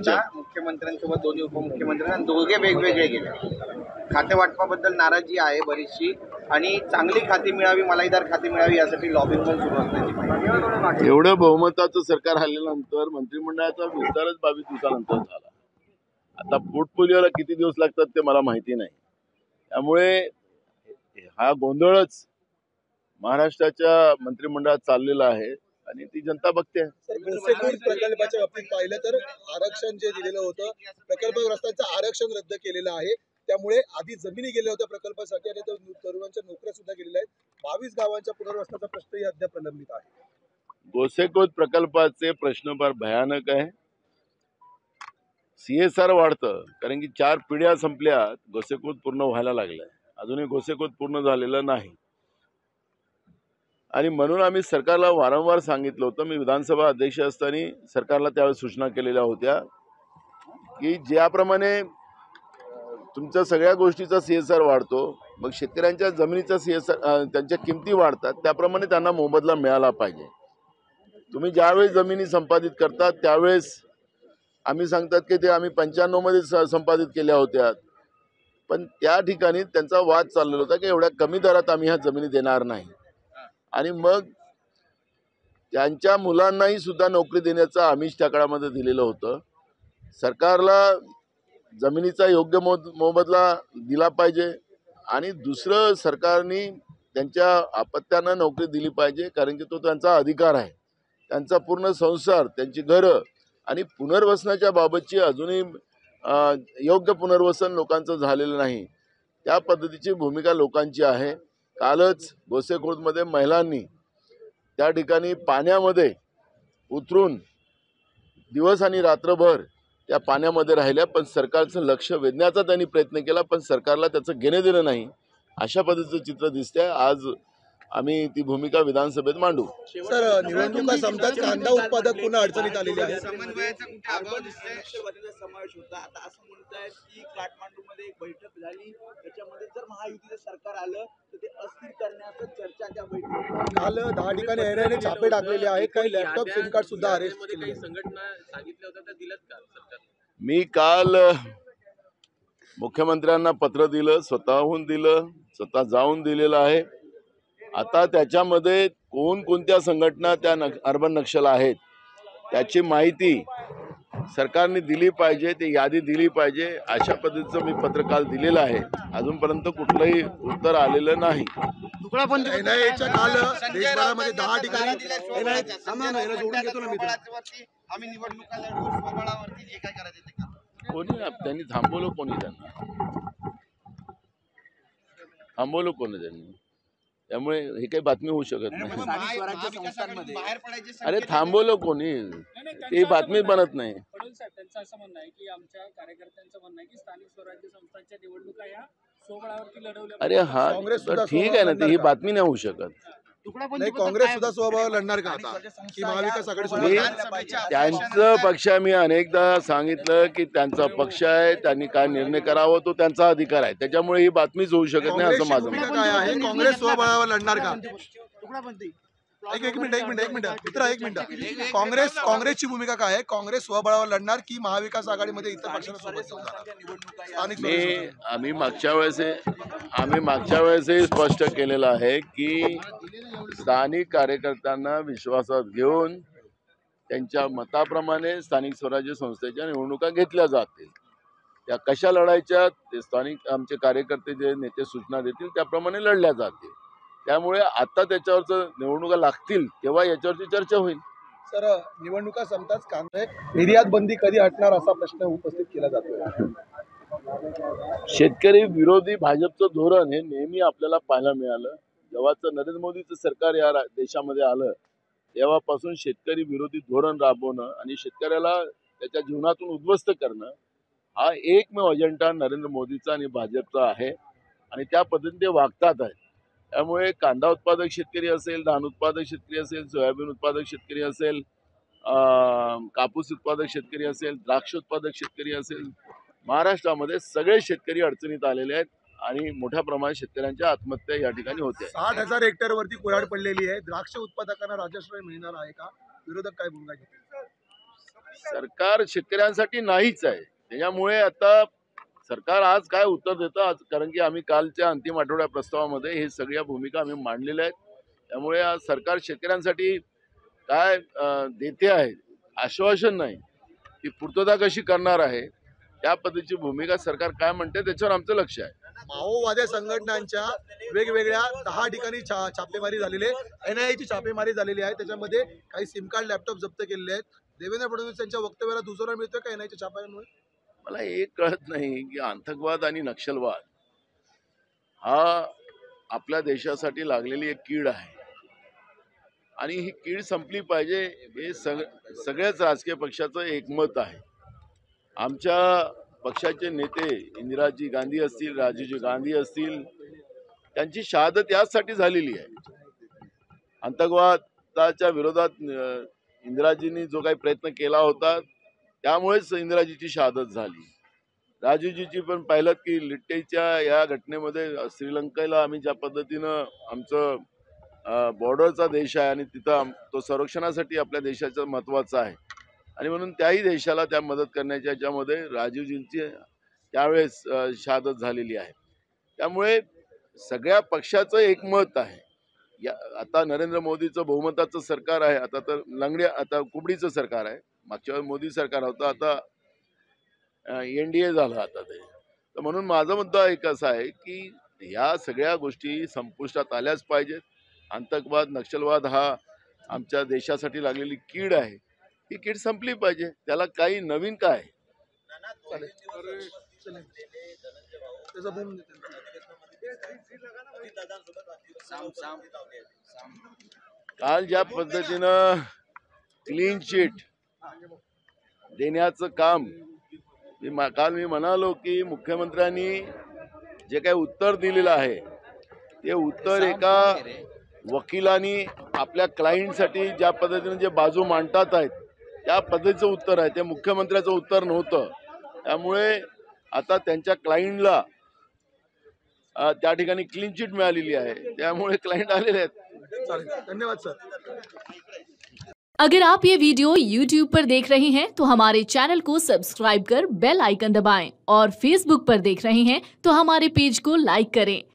त्यांच्या मुख्यमंत्र्यांसोबत दोन्ही उपमुख्यमंत्री दोघे वेगवेगळे गेले. खाते वाटपाबद्दल नाराजी आहे बरीचशी आणि चांगली खाती मिळावी, मलाईदार खाती मिळावी यासाठी लॉबिंग पण सुरू असल्याची. एवढं बहुमताचं सरकार हल्ल्यानंतर मंत्रिमंडळाचा विस्तारच 22 दिवसानंतर झाला. आता पोर्टफोलिओला किती दिवस लागतात ते मला माहिती नाही. त्यामुळे हा गोंधळच महाराष्ट्राच्या मंत्रिमंडळात चाललेला आहे आणि ती जनता बघते. गोसेखुर्द प्रकल्पाच्या बाबतीत पाहिलं तर आरक्षण जे दिलेलं होतं, प्रकल्पग्रस्तांचं आरक्षण रद्द केलेलं आहे. त्यामुळे आधी जमिनी गेल्या होत्या प्रकल्पासाठी आणि तरुणांच्या नोकऱ्या सुद्धा गेलेल्या आहेत. 22 गावांच्या पुनर्वसनाचा प्रश्नही अद्याप प्रलंबित आहे. गोसेखुर्द प्रकल्पाचे प्रश्न फार भयानक आहे. CSR वाढतं कारण की 4 पिढ्या संपल्या, गोसेखुर्द पूर्ण व्हायला लागलाय. अजूनही गोसेखुर्द पूर्ण झालेलं नाही आणि म्हणून आम्ही सरकारला वारंवार सांगितलं होतं. मी विधानसभा अध्यक्ष असताना सरकारला त्यावेळेस सूचना केलेल्या होत्या की ज्याप्रमाणे तुमच्या सगळ्या गोष्टीचा CSR वाढतो, मग शेतकऱ्यांच्या जमिनीचा CSR त्यांच्या किमती वाढतात, त्याप्रमाणे त्यांना मोबदला मिळाला पाहिजे. तुम्ही ज्यावेळेस जमिनी संपादित करतात त्यावेळेस आम्ही सांगतात की ते आम्ही 95 मध्ये संपादित केल्या होत्या, पण त्या ठिकाणी त्यांचा वाद चाललेला होता की एवढ्या कमी दरात आम्ही ह्या जमिनी देणार नाही आणि मग त्यांच्या मुलांनाही सुद्धा नोकरी देण्याचं आमिष त्या काळामध्ये दिलेलं होतं. सरकारला जमिनीचा योग्य मोबदला दिला पाहिजे आणि दुसरं सरकारने त्यांच्या अपत्यांना नोकरी दिली पाहिजे कारण की तो त्यांचा अधिकार आहे. त्यांचा पूर्ण संसार, त्यांची घरं आणि पुनर्वसनाच्या बाबतची अजूनही योग्य पुनर्वसन लोकांचं झालेलं नाही. त्या पद्धतीची भूमिका लोकांची आहे. कालच गोसेखुर्दमध्ये महिलांनी त्या ठिकाणी पाण्यामध्ये उतरून दिवस आणि रात्रभर त्या पाण्यामध्ये राहिल्या, पण सरकारचं लक्ष वेधण्याचा त्यांनी प्रयत्न केला, पण सरकारला त्याचं घेणं देणं नाही. अशा पद्धतीचं चित्र दिसतंय. आज आम्ही ती भूमिका विधानसभेत मांडू. सर, निवडणुका संपताच कांदा उत्पादक पुन्हा अडचणीत आलेले आहेत. समावेश होता. आता असं म्हणतायत की काठमांडूमध्ये एक बैठक झाली, त्याच्यामध्ये जर महायुतीचं सरकार आलं तर ते अस्थिर करण्याचं चर्चा त्या बैठकीत. काल 10 ठिकाणी NIA छापे टाकलेले आहेत. काही लॅपटॉप सिम कार्ड सुद्धा अरेस्ट केले. काही संघटना सांगितल्या होत्या त्या दिल्यात का सरकार? मी काल मुख्यमंत्र्यांना पत्र दिलं, स्वतःहून दिलं, स्वतः जाऊन दिलेलं आहे. आता त्याच्यामध्ये कोणत्या संघटना त्या अर्बन नक्षल आहेत त्याची माहिती सरकारने दिली पाहिजे, ती यादी दिली पाहिजे. अशा पद्धतीचं मी पत्र काल दिलेलं आहे. अजूनपर्यंत कुठलंही उत्तर आलेलं नाही. NIAच्या काल देशभरामध्ये 10 ठिकाणी आम्ही निवडणुका लढवू, स्वबळावरती जे काय करायचं ते करू. कोणी त्यांनी थांबवलं, कोणी त्यांना थांबवलं, कोणी त्यांनी. त्यामुळे हे काही बातमी होऊ शकत नाही. अरे थांबवलं कोणी, ती बातमी बनत नाही. त्यांचं असं म्हणणं आहे की आमच्या कार्यकर्त्यांचं म्हणणं आहे की स्थानिक स्वराज्य संस्थांच्या निवडणुका या स्वबळावरती लढवल्या. अरे हा ठीक आहे ना, ती ही बातमी नाही होऊ शकत. काँग्रेस सुद्धा स्वबळावर लढणार का आता की महाविकास आघाडी? त्यांचं पक्ष, मी अनेकदा सांगितलं की त्यांचा पक्ष आहे, त्यांनी काय निर्णय करावा तो त्यांचा अधिकार आहे. त्याच्यामुळे ही बातमीच होऊ शकत नाही असं माझं मत काय आहे. काँग्रेस स्वबळावर लढणार का? एक मिनिट. काँग्रेसची भूमिका काय आहे? काँग्रेस स्वबळावर लढणार की महाविकास आघाडीमध्ये इतर पक्षांसोबत? आम्ही मागच्या वेळेसही स्पष्ट केलेलं आहे की स्थानिक कार्यकर्त्यांना विश्वासात घेऊन त्यांच्या मताप्रमाणे स्थानिक स्वराज्य संस्थेच्या निवडणुका घेतल्या जातील. त्या कशा लढायच्या ते स्थानिक आमचे कार्यकर्ते जे नेते सूचना देतील त्याप्रमाणे लढल्या जातील. त्यामुळे आता त्याच्यावरचं निवडणुका लागतील तेव्हा याच्यावरची चर्चा होईल. सर, निवडणुका संपताच कांदा निर्यात बंदी कधी हटणार असा प्रश्न उपस्थित केला जातो. शेतकरी विरोधी भाजपचं धोरण हे नेहमी आपल्याला पाहायला मिळालं. जेव्हाचं नरेंद्र मोदीचं सरकार या देशामध्ये आलं तेव्हापासून शेतकरी विरोधी धोरण राबवणं आणि शेतकऱ्याला त्याच्या जीवनातून उद्ध्वस्त करणं हा एकमेव अजेंडा नरेंद्र मोदीचा आणि भाजपचा आहे आणि त्या पद्धतीने ते वागतात आहे. त्यामुळे कांदा उत्पादक शेतकरी असेल, धान उत्पादक शेतकरी असेल, सोयाबीन उत्पादक शेतकरी असेल, कापूस उत्पादक शेतकरी असेल, द्राक्ष उत्पादक शेतकरी असेल, महाराष्ट्रामध्ये सगळे शेतकरी अडचणीत आलेले आहेत आणि मोठ्या प्रमाणात शेतकऱ्यांच्या आत्महत्या या ठिकाणी होते. 60,000 हेक्टरवरती कुऱ्हाड पडलेली आहे. द्राक्ष उत्पादकांना राजश्रय मिळणार आहे का? विरोधक काय भूमिका घेतील? सरकार शेतकऱ्यांसाठी नाहीच आहे. त्याच्यामुळे आता सरकार आज काय उत्तर देतं आज, कारण की आम्ही कालच्या अंतिम आठवड्या प्रस्तावामध्ये हे सगळ्या भूमिका आम्ही मांडलेल्या आहेत. त्यामुळे आज सरकार शेतकऱ्यांसाठी काय देते आहे आश्वासन नाही, ती पूर्तता कशी करणार आहे त्या पद्धतीची भूमिका सरकार काय म्हणते त्याच्यावर आमचं लक्ष आहे. माओवादी संघटनांच्या वेगवेगळ्या 10 ठिकाणी छापेमारी झालेली आहे. NIA ची छापेमारी झालेली आहे. त्याच्यामध्ये काही सिम कार्ड लॅपटॉप जप्त केलेले आहेत. देवेंद्र फडणवीस यांच्या वक्तव्याला दुजोरा मिळतोय का NIA च्या छाप्यांमुळे? मला एक कळत नाही की आतंकवाद आणि नक्षलवाद हा आपल्या देशासाठी लागलेली एक कीड आहे आणि ही कीड संपली पाहिजे हे सगळ्याच राजकीय पक्षाचं एकमत आहे. आमच्या पक्षाचे नेते इंदिराजी गांधी असतील, राजीवजी गांधी असतील, त्यांची शहादत यासाठी झालेली आहे. आतंकवादाच्या विरोधात इंदिराजींनी जो काही प्रयत्न केला होता त्यामुळेच इंदिराजीची शहादत झाली. राजीवजीची पण पाहिलं की लिट्टेच्या या घटनेमध्ये श्रीलंकेला आम्ही ज्या पद्धतीनं आमचं बॉर्डरचा देश आहे आणि तिथं तो संरक्षणासाठी आपल्या देशाचं महत्त्वाचं आहे आणि म्हणून त्याही देशाला त्या मदत करण्याच्या याच्यामध्ये राजीवजींची त्यावेळेस शहादत झालेली आहे. त्यामुळे सगळ्या पक्षाचं एकमत आहे. आता नरेंद्र मोदीचं बहुमताचं सरकार आहे, आता तर आता कुबडीचं सरकार आहे. मागच्या वेळेस मोदी सरकार होतं, आता NDA झालं आता ते. तर म्हणून माझा मुद्दा एक असा आहे की या सगळ्या गोष्टी संपुष्टात आल्याच पाहिजेत. आतंकवाद नक्षलवाद हा आमच्या देशासाठी लागलेली कीड आहे, ही कीड संपली पाहिजे. त्याला काही नवीन काय काल ज्या पद्धतीनं क्लीन चिट देण्याचं काम काल मी म्हणालो की मुख्यमंत्र्यांनी जे काही उत्तर दिलेलं आहे ते उत्तर एका वकिलांनी आपल्या क्लायंटसाठी ज्या पद्धतीने जे बाजू मांडतात आहेत त्या पद्धतीचं उत्तर आहे, ते मुख्यमंत्र्याचं उत्तर नव्हतं. त्यामुळे आता त्यांच्या क्लायंटला त्या ठिकाणी क्लीन चिट मिळालेली आहे, त्यामुळे क्लायंट आलेले आहेत. धन्यवाद सर. अगर आप ये वीडियो YouTube पर देख रहे हैं तो हमारे चैनल को सब्सक्राइब कर बेल आइकन दबाएं और Facebook पर देख रहे हैं तो हमारे पेज को लाइक करें।